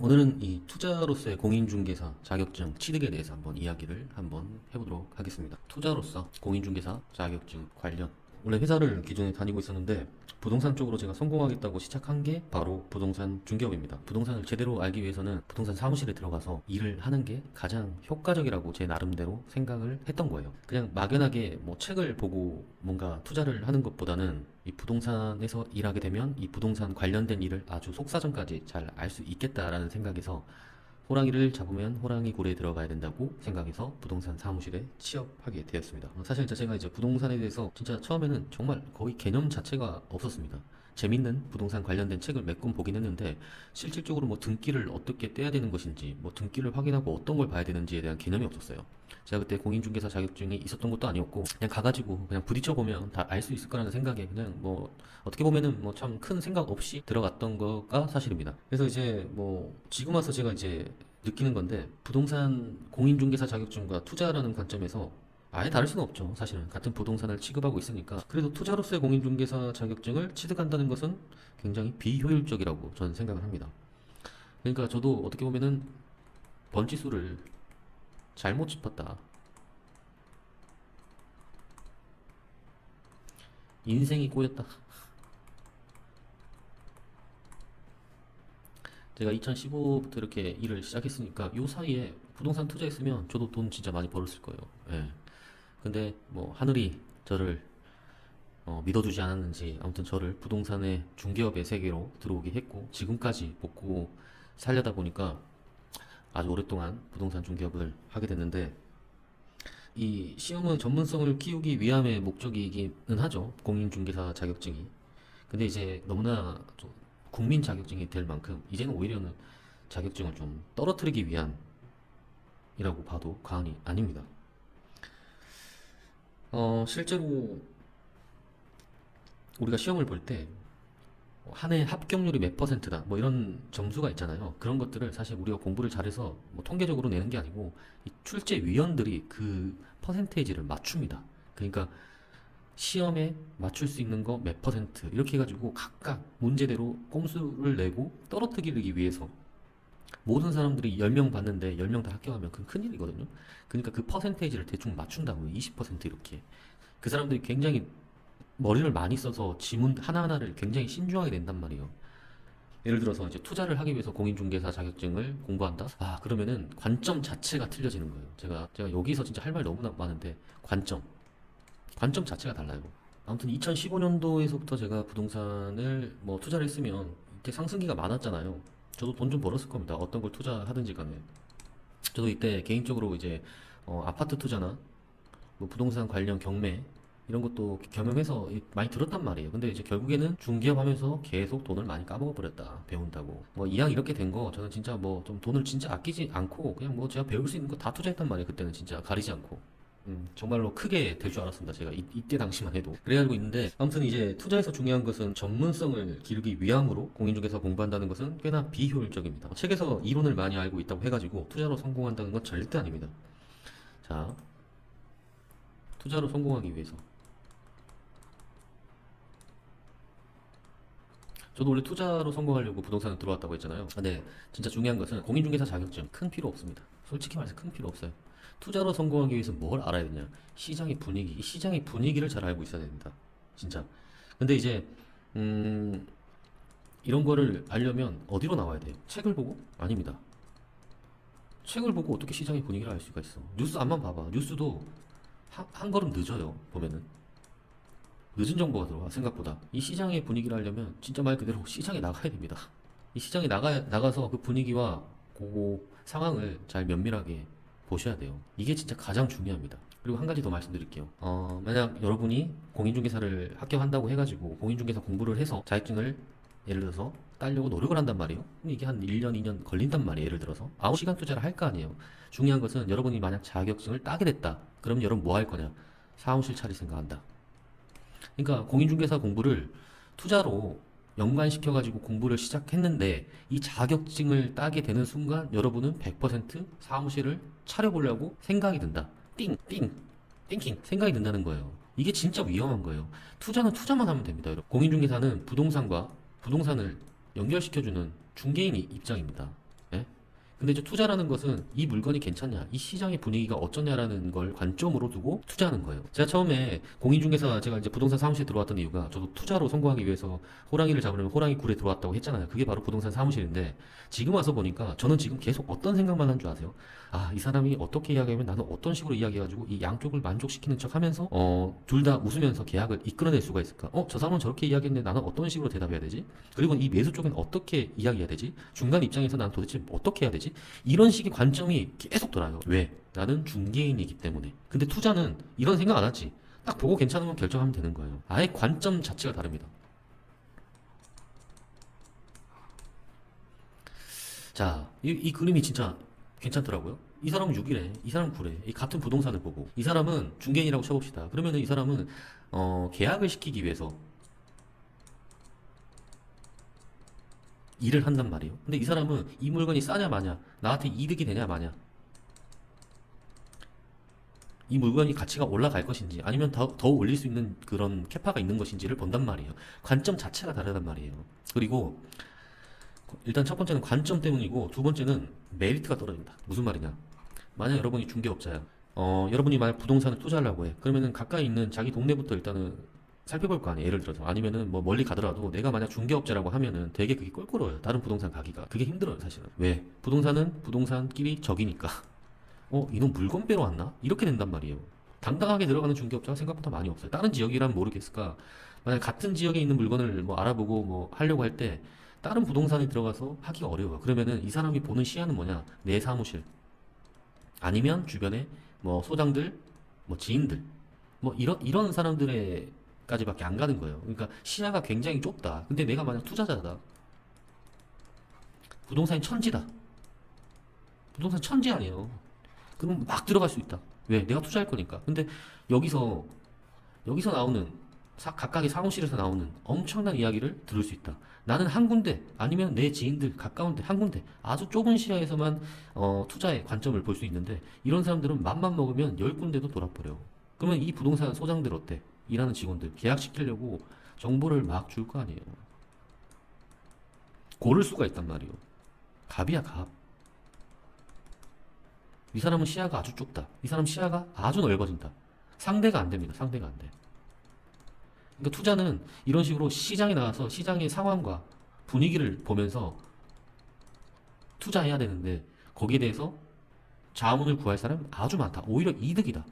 오늘은 이 투자로서의 공인중개사 자격증 취득에 대해서 한번 이야기를 한번 해보도록 하겠습니다. 투자로서 공인중개사 자격증 관련, 원래 회사를 기존에 다니고 있었는데 부동산 쪽으로 제가 성공하겠다고 시작한 게 바로 부동산 중개업입니다. 부동산을 제대로 알기 위해서는 부동산 사무실에 들어가서 일을 하는 게 가장 효과적이라고 제 나름대로 생각을 했던 거예요. 그냥 막연하게 뭐 책을 보고 뭔가 투자를 하는 것보다는 이 부동산에서 일하게 되면 이 부동산 관련된 일을 아주 속사정까지 잘 알 수 있겠다라는 생각에서 호랑이를 잡으면 호랑이 굴에 들어가야 된다고 생각해서 부동산 사무실에 취업하게 되었습니다. 사실 제가 이제 부동산에 대해서 진짜 처음에는 정말 거의 개념 자체가 없었습니다. 재밌는 부동산 관련된 책을 몇 권 보긴 했는데 실질적으로 뭐 등기를 어떻게 떼야 되는 것인지, 뭐 등기를 확인하고 어떤 걸 봐야 되는지에 대한 개념이 없었어요. 제가 그때 공인중개사 자격증이 있었던 것도 아니었고 그냥 가가지고 그냥 부딪혀 보면 다 알 수 있을 거라는 생각에 그냥 뭐 어떻게 보면은 뭐 참 큰 생각 없이 들어갔던 거가 사실입니다. 그래서 이제 뭐 지금 와서 제가 이제 느끼는 건데, 부동산 공인중개사 자격증과 투자라는 관점에서 아예 다를 수는 없죠. 사실은 같은 부동산을 취급하고 있으니까. 그래도 투자로서의 공인중개사 자격증을 취득한다는 것은 굉장히 비효율적이라고 저는 생각을 합니다. 그러니까 저도 어떻게 보면은 번지수를 잘못 짚었다, 인생이 꼬였다. 제가 2015부터 이렇게 일을 시작했으니까 요 사이에 부동산 투자했으면 저도 돈 진짜 많이 벌었을 거예요. 예. 근데 뭐 하늘이 저를 믿어주지 않았는지 아무튼 저를 부동산의 중개업의 세계로 들어오게 했고, 지금까지 먹고 살려다 보니까 아주 오랫동안 부동산 중개업을 하게 됐는데, 이 시험은 전문성을 키우기 위함의 목적이기는 하죠. 공인중개사 자격증이. 근데 이제 너무나 좀 국민 자격증이 될 만큼 이제는 오히려는 자격증을 좀 떨어뜨리기 위함이라고 봐도 과언이 아닙니다. 실제로 우리가 시험을 볼 때 한 해 합격률이 몇 퍼센트다 뭐 이런 점수가 있잖아요. 그런 것들을 사실 우리가 공부를 잘해서 뭐 통계적으로 내는 게 아니고 이 출제위원들이 그 퍼센테이지를 맞춥니다. 그러니까 시험에 맞출 수 있는 거 몇 퍼센트 이렇게 해가지고 각각 문제대로 꼼수를 내고 떨어뜨리기 위해서, 모든 사람들이 10명 봤는데 10명 다 합격하면 그건 큰일이거든요. 그러니까 그 퍼센테이지를 대충 맞춘다고요. 20% 이렇게. 그 사람들이 굉장히 머리를 많이 써서 지문 하나하나를 굉장히 신중하게 낸단 말이에요. 예를 들어서 이제 투자를 하기 위해서 공인중개사 자격증을 공부한다? 아, 그러면은 관점 자체가 틀려지는 거예요. 제가 여기서 진짜 할 말 너무나 많은데, 관점 자체가 달라요. 아무튼 2015년도에서부터 제가 부동산을 뭐 투자를 했으면 이때 상승기가 많았잖아요. 저도 돈 좀 벌었을 겁니다. 어떤 걸 투자하든지 간에. 저도 이때 개인적으로 이제 아파트 투자나 뭐 부동산 관련 경매 이런 것도 경험해서 많이 들었단 말이에요. 근데 이제 결국에는 중개업하면서 계속 돈을 많이 까먹어 버렸다. 배운다고. 뭐 이왕 이렇게 된 거 저는 진짜 뭐 좀 돈을 진짜 아끼지 않고 그냥 뭐 제가 배울 수 있는 거 다 투자했단 말이에요. 그때는 진짜 가리지 않고. 정말로 크게 될 줄 알았습니다. 제가 이때 당시만 해도. 그래가지고 있는데, 아무튼 이제 투자에서 중요한 것은 전문성을 기르기 위함으로 공인중개사 공부한다는 것은 꽤나 비효율적입니다. 책에서 이론을 많이 알고 있다고 해가지고 투자로 성공한다는 건 절대 아닙니다. 자, 투자로 성공하기 위해서. 저도 원래 투자로 성공하려고 부동산에 들어왔다고 했잖아요. 근데 진짜 중요한 것은 공인중개사 자격증 큰 필요 없습니다. 솔직히 말해서 큰 필요 없어요. 투자로 성공하기 위해서 뭘 알아야 되냐? 시장의 분위기. 이 시장의 분위기를 잘 알고 있어야 됩니다. 진짜. 근데 이제 이런 거를 알려면 어디로 나와야 돼요? 책을 보고? 아닙니다. 책을 보고 어떻게 시장의 분위기를 알 수가 있어? 뉴스 앞만 봐봐. 뉴스도 한 걸음 늦어요. 보면은. 늦은 정보가 들어와, 생각보다. 이 시장의 분위기를 알려면 진짜 말 그대로 시장에 나가야 됩니다. 이 시장에 나가서 그 분위기와 그 상황을 잘 면밀하게 보셔야 돼요. 이게 진짜 가장 중요합니다. 그리고 한 가지 더 말씀드릴게요. 만약 여러분이 공인중개사를 합격한다고 해가지고 공인중개사 공부를 해서 자격증을 예를 들어서 따려고 노력을 한단 말이에요. 그럼 이게 한 1년, 2년 걸린단 말이에요. 예를 들어서. 아무 시간 투자를 할 거 아니에요. 중요한 것은 여러분이 만약 자격증을 따게 됐다. 그럼 여러분 뭐 할 거냐? 사무실 차릴 생각한다. 그러니까 공인중개사 공부를 투자로 연관시켜가지고 공부를 시작했는데, 이 자격증을 따게 되는 순간 여러분은 100% 사무실을 차려보려고 생각이 든다. 띵킹 생각이 든다는 거예요. 이게 진짜 위험한 거예요. 투자는 투자만 하면 됩니다, 여러분. 공인중개사는 부동산과 부동산을 연결시켜주는 중개인 입장입니다. 예? 근데 이제 투자라는 것은 이 물건이 괜찮냐, 이 시장의 분위기가 어쩌냐라는 걸 관점으로 두고 투자하는 거예요. 제가 처음에 공인중개사, 제가 이제 부동산 사무실에 들어왔던 이유가 저도 투자로 성공하기 위해서 호랑이를 잡으려면 호랑이 굴에 들어왔다고 했잖아요. 그게 바로 부동산 사무실인데, 지금 와서 보니까 저는 지금 계속 어떤 생각만 한 줄 아세요? 아, 이 사람이 어떻게 이야기하면 나는 어떤 식으로 이야기해가지고 이 양쪽을 만족시키는 척 하면서 둘 다 웃으면서 계약을 이끌어낼 수가 있을까? 저 사람은 저렇게 이야기했는데 나는 어떤 식으로 대답해야 되지? 그리고 이 매수 쪽엔 어떻게 이야기해야 되지? 중간 입장에서 난 도대체 어떻게 해야 되지? 이런 식의 관점이 계속 돌아요. 왜? 나는 중개인이기 때문에. 근데 투자는 이런 생각 안 하지. 딱 보고 괜찮으면 결정하면 되는 거예요. 아예 관점 자체가 다릅니다. 자, 이 그림이 진짜 괜찮더라고요. 이 사람은 6이래. 이 사람은 9래. 이 같은 부동산을 보고. 이 사람은 중개인이라고 쳐봅시다. 그러면은 이 사람은, 계약을 시키기 위해서 일을 한단 말이에요. 근데 이 사람은 이 물건이 싸냐 마냐, 나한테 이득이 되냐 마냐, 이 물건이 가치가 올라갈 것인지 아니면 더 올릴 수 있는 그런 캐파가 있는 것인지를 본단 말이에요. 관점 자체가 다르단 말이에요. 그리고 일단 첫 번째는 관점 때문이고, 두 번째는 메리트가 떨어진다. 무슨 말이냐? 만약 여러분이 중개업자야. 여러분이 만약 부동산을 투자하려고 해. 그러면은 가까이 있는 자기 동네부터 일단은 살펴볼 거 아니에요. 예를 들어서 아니면은 뭐 멀리 가더라도 내가 만약 중개업자라고 하면은 되게 그게 껄끄러워요. 다른 부동산 가기가 그게 힘들어요, 사실은. 왜? 부동산은 부동산끼리 적이니까. 이놈 물건 빼러 왔나? 이렇게 된단 말이에요. 당당하게 들어가는 중개업자가 생각보다 많이 없어요. 다른 지역이라면 모르겠을까? 만약 같은 지역에 있는 물건을 뭐 알아보고 뭐 하려고 할 때 다른 부동산에 들어가서 하기가 어려워요. 그러면은 이 사람이 보는 시야는 뭐냐? 내 사무실 아니면 주변에 뭐 소장들, 뭐 지인들, 뭐 이런 사람들의까지밖에 안 가는 거예요. 그러니까 시야가 굉장히 좁다. 근데 내가 만약 투자자다, 부동산이 천지다, 부동산 천지 아니에요. 그럼 막 들어갈 수 있다. 왜? 내가 투자할 거니까. 근데 여기서 나오는 각각의 사무실에서 나오는 엄청난 이야기를 들을 수 있다. 나는 한 군데 아니면 내 지인들 가까운데 한 군데 아주 좁은 시야에서만 투자의 관점을 볼 수 있는데, 이런 사람들은 맘만 먹으면 열 군데도 돌아버려. 그러면 이 부동산 소장들 어때? 일하는 직원들 계약시키려고 정보를 막 줄 거 아니에요. 고를 수가 있단 말이에요. 갑이야, 갑. 이 사람은 시야가 아주 좁다. 이 사람 시야가 아주 넓어진다. 상대가 안 됩니다. 상대가 안 돼. 그러니까 투자는 이런 식으로 시장에 나가서 시장의 상황과 분위기를 보면서 투자해야 되는데, 거기에 대해서 자문을 구할 사람이 아주 많다. 오히려 이득이다.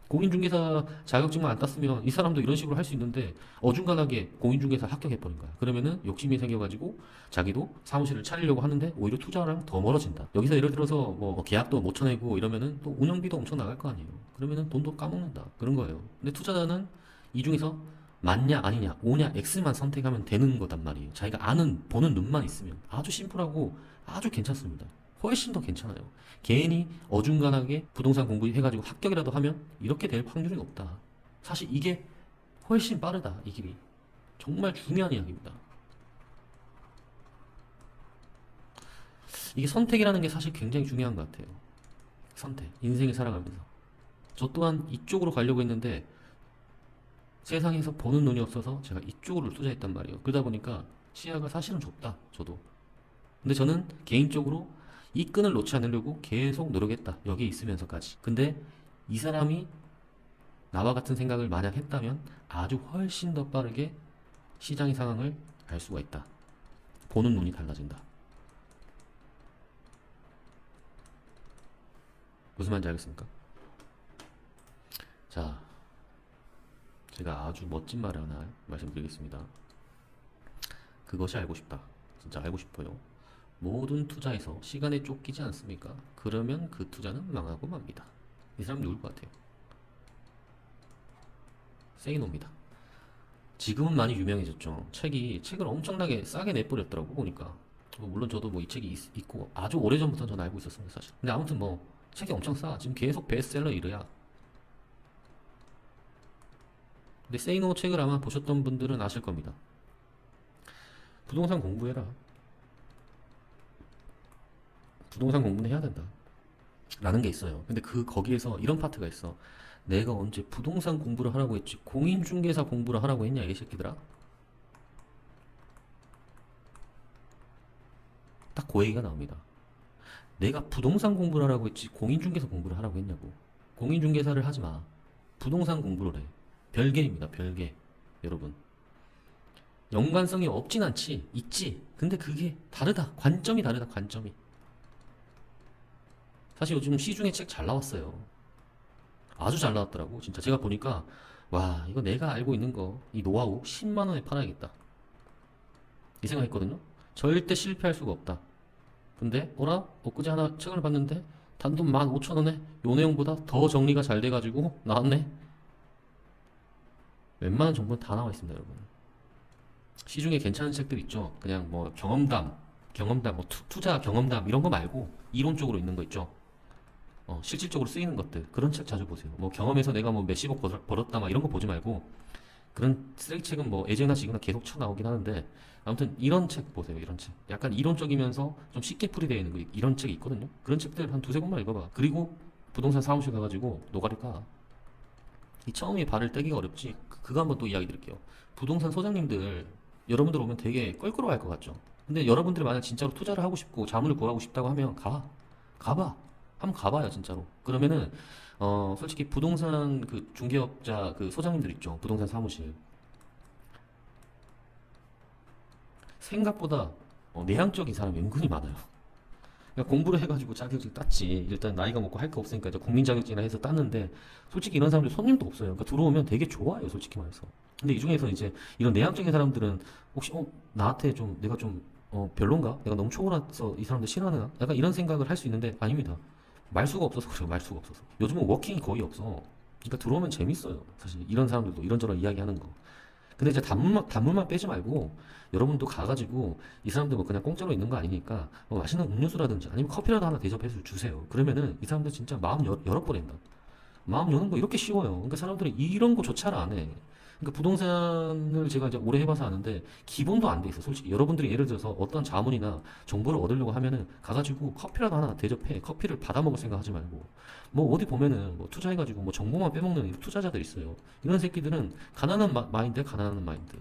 공인중개사 자격증만 안 땄으면 이 사람도 이런 식으로 할 수 있는데 어중간하게 공인중개사 합격해버린 거야. 그러면은 욕심이 생겨가지고 자기도 사무실을 차리려고 하는데 오히려 투자랑 더 멀어진다. 여기서 예를 들어서 뭐 계약도 못 쳐내고 이러면은 또 운영비도 엄청 나갈 거 아니에요. 그러면은 돈도 까먹는다. 그런 거예요. 근데 투자자는 이 중에서 맞냐 아니냐 오냐 X만 선택하면 되는 거단 말이에요. 자기가 아는 보는 눈만 있으면 아주 심플하고 아주 괜찮습니다. 훨씬 더 괜찮아요. 개인이 어중간하게 부동산 공부해가지고 합격이라도 하면 이렇게 될 확률이 높다. 사실 이게 훨씬 빠르다. 이 길이. 정말 중요한 이야기입니다. 이게 선택이라는 게 사실 굉장히 중요한 것 같아요. 선택. 인생을 살아가면서. 저 또한 이쪽으로 가려고 했는데 세상에서 보는 눈이 없어서 제가 이쪽으로 투자했단 말이에요. 그러다 보니까 시야가 사실은 좁다. 저도. 근데 저는 개인적으로 이 끈을 놓지 않으려고 계속 노력했다. 여기 있으면서까지. 근데 이 사람이 나와 같은 생각을 만약 했다면 아주 훨씬 더 빠르게 시장의 상황을 알 수가 있다. 보는 눈이 달라진다. 무슨 말인지 알겠습니까? 자, 제가 아주 멋진 말을 하나 말씀드리겠습니다. 그것이 알고 싶다. 진짜 알고 싶어요. 모든 투자에서 시간에 쫓기지 않습니까? 그러면 그 투자는 망하고 맙니다. 이 사람 누굴 것 같아요? 세이노입니다. 지금은 많이 유명해졌죠. 책을 엄청나게 싸게 내버렸더라고 보니까. 물론 저도 뭐 이 책이 있고 아주 오래전부터 저는 알고 있었습니다, 사실. 근데 아무튼 뭐 책이 엄청 싸. 지금 계속 베스트셀러 1위야. 근데 세이노 책을 아마 보셨던 분들은 아실 겁니다. 부동산 공부해라. 부동산 공부는 해야 된다. 라는 게 있어요. 근데 거기에서 이런 파트가 있어. 내가 언제 부동산 공부를 하라고 했지? 공인중개사 공부를 하라고 했냐, 이 새끼들아? 딱 그 얘기가 나옵니다. 내가 부동산 공부를 하라고 했지 공인중개사 공부를 하라고 했냐고. 공인중개사를 하지 마. 부동산 공부를 해. 별개입니다. 별개. 여러분. 연관성이 없진 않지. 있지. 근데 그게 다르다. 관점이 다르다. 관점이. 사실 요즘 시중에 책 잘 나왔어요. 아주 잘 나왔더라고. 진짜 제가 보니까 와, 이거 내가 알고 있는 거, 이 노하우 10만 원에 팔아야겠다. 이 생각했거든요. 절대 실패할 수가 없다. 근데 어라? 엊그제 하나 책을 봤는데 단돈 15,000원에 요 내용보다 더 정리가 잘 돼가지고 나왔네. 웬만한 정보는 다 나와 있습니다, 여러분. 시중에 괜찮은 책들 있죠. 그냥 뭐 경험담, 뭐 투자 경험담 이런 거 말고 이론적으로 있는 거 있죠. 실질적으로 쓰이는 것들 그런 책 자주 보세요. 뭐 경험해서 내가 뭐 몇십억 벌었다 막 이런 거 보지 말고 그런 쓰레기 책은 뭐 예제나 지금나 계속 쳐 나오긴 하는데 아무튼 이런 책 보세요. 이런 책 약간 이론적이면서 좀 쉽게 풀이되어 있는 거 이런 책이 있거든요. 그런 책들 한 두세 권만 읽어봐. 그리고 부동산 사무실 가가지고 노가리 까. 이 처음에 발을 떼기가 어렵지. 그거 한번 또 이야기 드릴게요. 부동산 소장님들 여러분들 오면 되게 껄끄러워할 것 같죠. 근데 여러분들이 만약 진짜로 투자를 하고 싶고 자문을 구하고 싶다고 하면 가봐. 한번 가봐요 진짜로. 그러면은 솔직히 부동산 그 중개업자 그 소장님들 있죠. 부동산 사무실 생각보다 내향적인 사람이 은근히 많아요. 그러니까 공부를 해가지고 자격증 땄지. 일단 나이가 먹고 할 거 없으니까 이제 국민 자격증이나 해서 땄는데 솔직히 이런 사람들 손님도 없어요. 그러니까 들어오면 되게 좋아요, 솔직히 말해서. 근데 이 중에서 이제 이런 내향적인 사람들은 혹시 나한테 좀 내가 좀 별론가? 내가 너무 초월해서 이 사람들 싫어하나? 약간 이런 생각을 할 수 있는데 아닙니다. 말수가 없어서 그래요. 말수가 없어서. 요즘은 워킹이 거의 없어. 그러니까 들어오면 재밌어요. 사실 이런 사람들도 이런저런 이야기하는 거. 근데 이제 단물만 빼지 말고 여러분도 가가지고 이 사람들 뭐 그냥 공짜로 있는 거 아니니까 뭐 맛있는 음료수라든지 아니면 커피라도 하나 대접해서 주세요. 그러면은 이 사람들 진짜 마음 열어버린다. 마음 여는 거 이렇게 쉬워요. 그러니까 사람들이 이런 거조차를 안 해. 그러니까 부동산을 제가 이제 오래 해봐서 아는데 기본도 안 돼 있어. 솔직히 여러분들이 예를 들어서 어떤 자문이나 정보를 얻으려고 하면은 가가지고 커피라도 하나 대접해. 커피를 받아 먹을 생각하지 말고 뭐 어디 보면은 뭐 투자해가지고 뭐 정보만 빼먹는 이 투자자들 있어요. 이런 새끼들은 가난한 마인드, 가난한 마인드.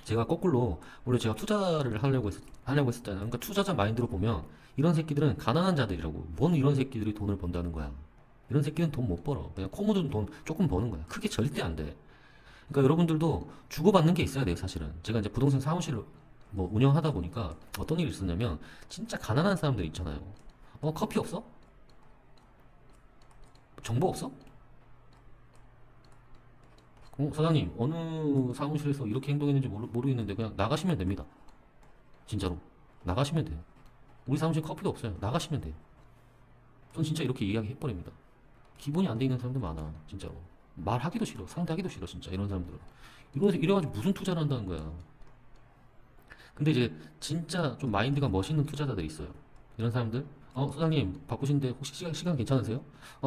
제가 거꾸로 원래 제가 투자를 하려고 했었잖아요. 그러니까 투자자 마인드로 보면 이런 새끼들은 가난한 자들이라고. 뭔 이런 새끼들이 돈을 번다는 거야. 이런 새끼는 돈 못 벌어. 그냥 코 묻은 돈 조금 버는 거야. 크게 절대 안 돼. 그러니까 여러분들도 주고받는 게 있어야 돼요, 사실은. 제가 이제 부동산 사무실을 뭐 운영하다 보니까 어떤 일이 있었냐면 진짜 가난한 사람들 있잖아요. 커피 없어? 정보 없어? 사장님, 어느 사무실에서 이렇게 행동했는지 모르겠는데 그냥 나가시면 됩니다. 진짜로. 나가시면 돼요. 우리 사무실 커피도 없어요. 나가시면 돼요. 전 진짜 이렇게 이야기 해버립니다. 기본이 안 돼 있는 사람들 많아, 진짜로. 말하기도 싫어. 상대하기도 싫어, 진짜. 이런 사람들은. 이래가지고 무슨 투자를 한다는 거야. 근데 이제 진짜 좀 마인드가 멋있는 투자자들이 있어요. 이런 사람들. 소장님, 바쁘신데 혹시 시간 괜찮으세요?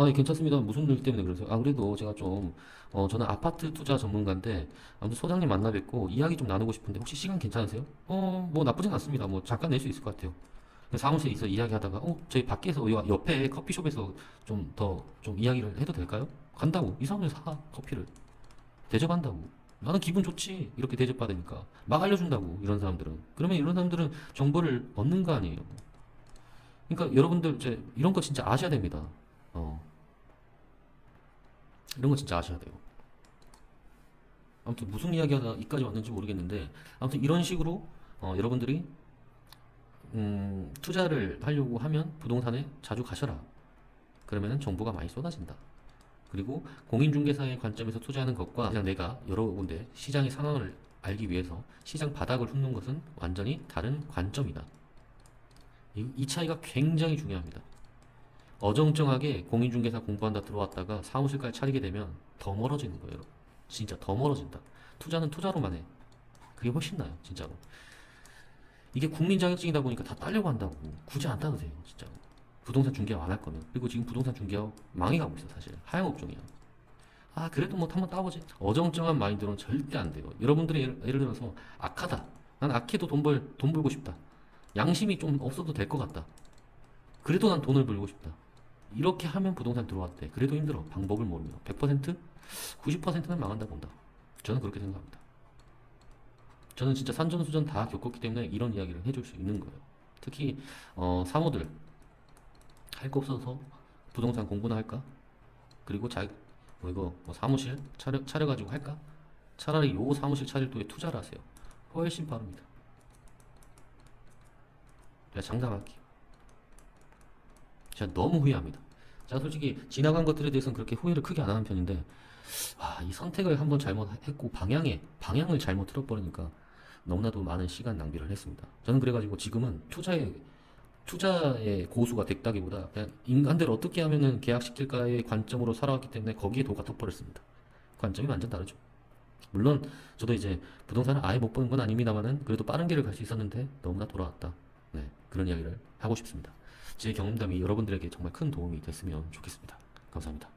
예, 괜찮습니다. 무슨 일 때문에 그러세요? 그래도 제가 좀, 저는 아파트 투자 전문가인데, 아무튼 소장님 만나 뵙고 이야기 좀 나누고 싶은데 혹시 시간 괜찮으세요? 뭐 나쁘진 않습니다. 뭐 잠깐 낼 수 있을 것 같아요. 사무실에 있어 이야기하다가, 저희 밖에서, 옆에 커피숍에서 좀 이야기를 해도 될까요? 간다고. 이 사람들 사, 커피를. 대접한다고. 나는 기분 좋지. 이렇게 대접받으니까. 막 알려준다고. 이런 사람들은. 그러면 이런 사람들은 정보를 얻는 거 아니에요. 그러니까 여러분들 이제 이런 거 진짜 아셔야 됩니다. 어. 이런 거 진짜 아셔야 돼요. 아무튼 무슨 이야기가 이까지 왔는지 모르겠는데 아무튼 이런 식으로 여러분들이 투자를 하려고 하면 부동산에 자주 가셔라. 그러면은 정보가 많이 쏟아진다. 그리고 공인중개사의 관점에서 투자하는 것과 그냥 내가 여러 군데 시장의 상황을 알기 위해서 시장 바닥을 훑는 것은 완전히 다른 관점이다. 이 차이가 굉장히 중요합니다. 어정쩡하게 공인중개사 공부한다 들어왔다가 사무실까지 차리게 되면 더 멀어지는 거예요. 진짜 더 멀어진다. 투자는 투자로만 해. 그게 훨씬 나아요, 진짜로. 이게 국민 자격증이다 보니까 다 따려고 한다고. 굳이 안 따도 돼요, 진짜로. 부동산 중개업 안 할 거면. 그리고 지금 부동산 중개업 망해가고 있어, 사실. 하향업종이야. 그래도 뭐 한번 따보지. 어정쩡한 마인드로는 절대 안 돼요. 여러분들이 예를 들어서 악하다. 난 악해도 돈 벌고 싶다. 양심이 좀 없어도 될 것 같다. 그래도 난 돈을 벌고 싶다. 이렇게 하면 부동산 들어왔대. 그래도 힘들어. 방법을 모르면. 100%? 90%는 망한다 본다. 저는 그렇게 생각합니다. 저는 진짜 산전수전 다 겪었기 때문에 이런 이야기를 해줄 수 있는 거예요. 특히 사모들 할 거 없어서 부동산 공부나 할까? 그리고 뭐 이거 뭐 사무실 차려가지고 할까? 차라리 요 사무실 차릴 돈에 투자를 하세요. 훨씬 빠릅니다. 제가 장담할게요. 제가 너무 후회합니다. 제가 솔직히 지나간 것들에 대해서는 그렇게 후회를 크게 안 하는 편인데, 이 선택을 한번 잘못했고 방향을 잘못 틀어버리니까 너무나도 많은 시간 낭비를 했습니다. 저는 그래가지고 지금은 투자의 고수가 됐다기보다 그냥 인간들 어떻게 하면은 계약시킬까의 관점으로 살아왔기 때문에 거기에 도가 덮어버렸습니다. 관점이 완전 다르죠. 물론 저도 이제 부동산을 아예 못 보는 건 아닙니다만은 그래도 빠른 길을 갈 수 있었는데 너무나 돌아왔다. 네, 그런 이야기를 하고 싶습니다. 제 경험담이 여러분들에게 정말 큰 도움이 됐으면 좋겠습니다. 감사합니다.